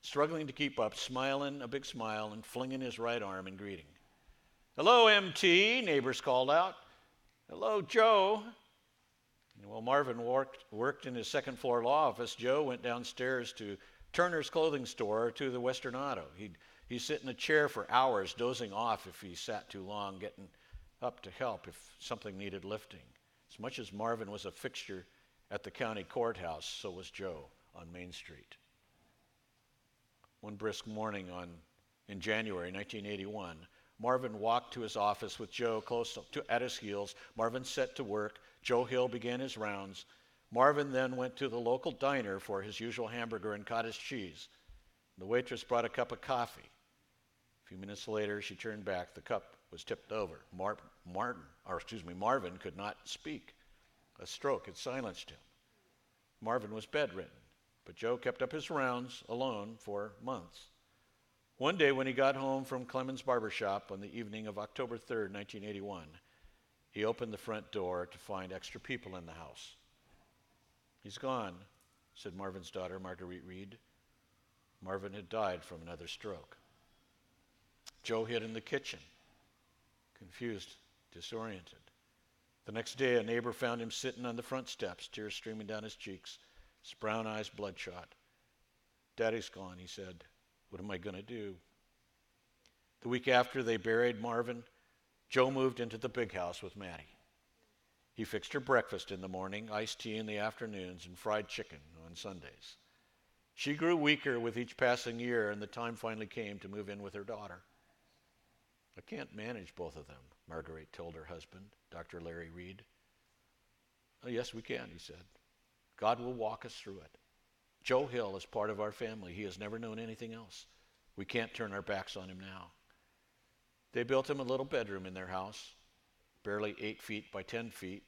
A: struggling to keep up, smiling a big smile and flinging his right arm in greeting. "Hello, MT," neighbors called out. "Hello, Joe." And while Marvin worked in his second-floor law office, Joe went downstairs to Turner's clothing store or to the Western Auto. He'd sit in a chair for hours, dozing off if he sat too long, getting up to help if something needed lifting. As much as Marvin was a fixture at the county courthouse, so was Joe on Main Street. One brisk morning in January 1981, Marvin walked to his office with Joe close at his heels. Marvin set to work. Joe Hill began his rounds. Marvin then went to the local diner for his usual hamburger and cottage cheese. The waitress brought a cup of coffee. A few minutes later, she turned back. The cup was tipped over. Marvin could not speak. A stroke had silenced him. Marvin was bedridden, but Joe kept up his rounds alone for months. One day when he got home from Clemens' barbershop on the evening of October 3rd, 1981, he opened the front door to find extra people in the house. "He's gone," said Marvin's daughter, Marguerite Reed. Marvin had died from another stroke. Joe hid in the kitchen, confused, disoriented. The next day, a neighbor found him sitting on the front steps, tears streaming down his cheeks, his brown eyes bloodshot. "Daddy's gone," he said. "What am I going to do?" The week after they buried Marvin, Joe moved into the big house with Maddie. He fixed her breakfast in the morning, iced tea in the afternoons, and fried chicken on Sundays. She grew weaker with each passing year, and the time finally came to move in with her daughter. "I can't manage both of them," Marguerite told her husband, Dr. Larry Reed. "Oh, yes, we can," he said. "God will walk us through it. Joe Hill is part of our family. He has never known anything else. We can't turn our backs on him now." They built him a little bedroom in their house, barely 8 feet by 10 feet,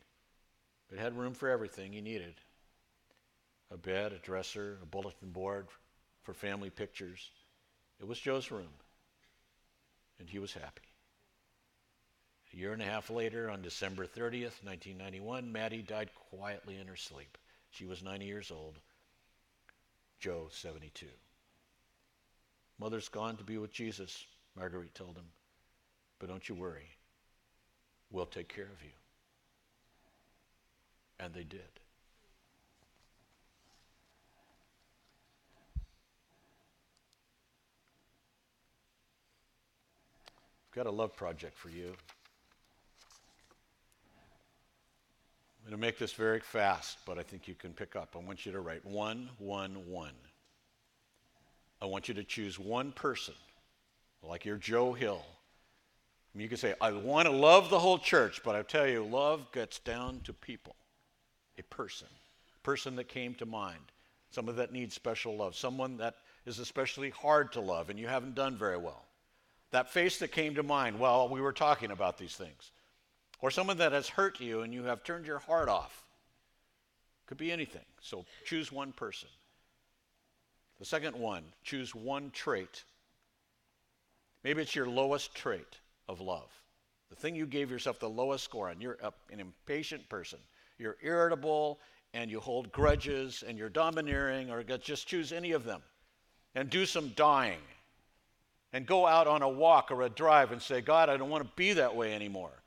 A: but it had room for everything he needed. A bed, a dresser, a bulletin board for family pictures. It was Joe's room, and he was happy. A year and a half later, on December 30th, 1991, Maddie died quietly in her sleep. She was 90 years old, Joe 72. "Mother's gone to be with Jesus," Marguerite told him. "But don't you worry. We'll take care of you." And they did. I've got a love project for you. I'm going to make this very fast, but I think you can pick up. I want you to write 111. I want you to choose one person, like you're Joe Hill. I mean, you can say, "I want to love the whole church," but I tell you, love gets down to people. A person that came to mind, someone that needs special love, someone that is especially hard to love and you haven't done very well. That face that came to mind while we were talking about these things. Or someone that has hurt you and you have turned your heart off. Could be anything. So choose one person. The second one, choose one trait. Maybe it's your lowest trait of love. The thing you gave yourself the lowest score on. You're an impatient person. You're irritable and you hold grudges and you're domineering, or just choose any of them and do some dying. And go out on a walk or a drive and say, "God, I don't want to be that way anymore.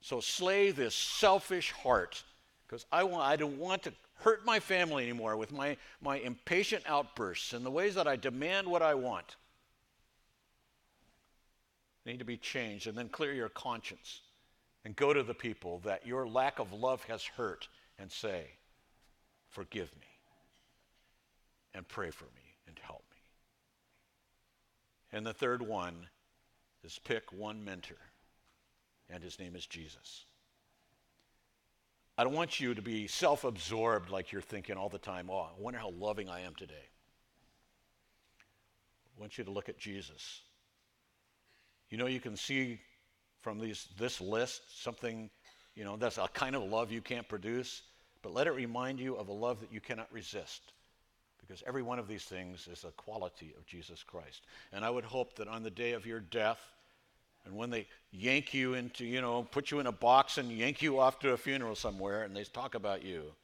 A: So slay this selfish heart, because I don't want to hurt my family anymore with my impatient outbursts and the ways that I demand what I want. They need to be changed." And then clear your conscience and go to the people that your lack of love has hurt and say, "Forgive me and pray for me and help me." And the third one is pick one mentor, and his name is Jesus. I don't want you to be self-absorbed like you're thinking all the time, "Oh, I wonder how loving I am today." I want you to look at Jesus. You can see from this list something, that's a kind of love you can't produce, but let it remind you of a love that you cannot resist. Because every one of these things is a quality of Jesus Christ. And I would hope that on the day of your death, and when they yank you into, put you in a box and yank you off to a funeral somewhere, and they talk about you,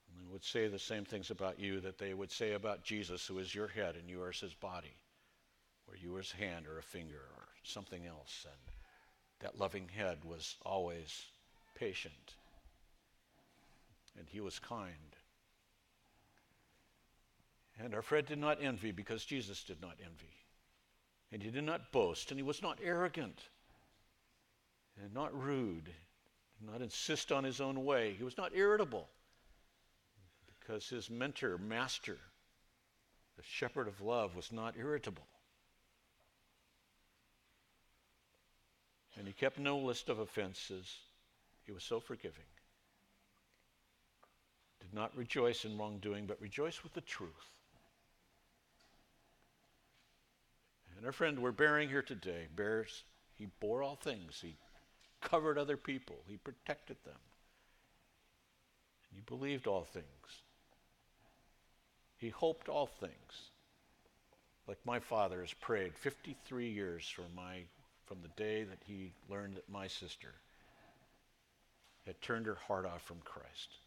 A: and they would say the same things about you that they would say about Jesus, who is your head and you are his body, or you are his hand or a finger or something else. And that loving head was always patient, and he was kind. And our friend did not envy because Jesus did not envy. And he did not boast, and he was not arrogant, and not rude, not insist on his own way. He was not irritable because his mentor, master, the shepherd of love, was not irritable. And he kept no list of offenses. He was so forgiving. Did not rejoice in wrongdoing, but rejoice with the truth. And our friend we're bearing here today he bore all things. He covered other people. He protected them. He believed all things. He hoped all things. Like my father has prayed 53 years from the day that he learned that my sister had turned her heart off from Christ.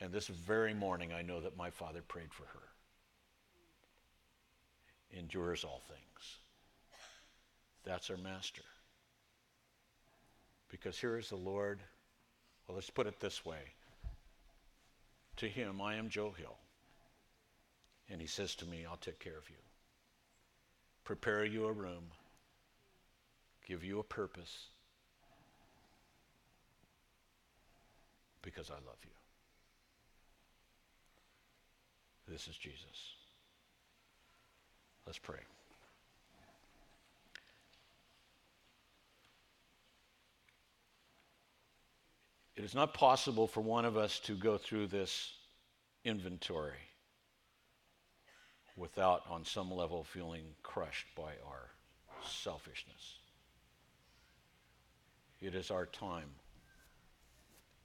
A: And this very morning I know that my father prayed for her. Endures all things. That's our master. Because here is the Lord. Well, let's put it this way. To him, I am Joe Hill. And he says to me, I'll take care of you. Prepare you a room. Give you a purpose. Because I love you. This is Jesus. Let's pray. It is not possible for one of us to go through this inventory without, on some level, feeling crushed by our selfishness. It is our time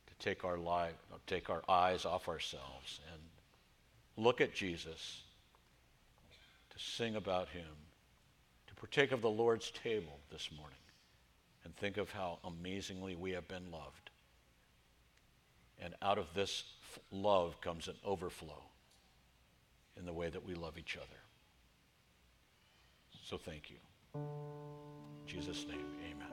A: to take our eyes off ourselves and look at Jesus, to sing about him, to partake of the Lord's table this morning, and think of how amazingly we have been loved. And out of this love comes an overflow in the way that we love each other. So thank you. In Jesus' name, amen.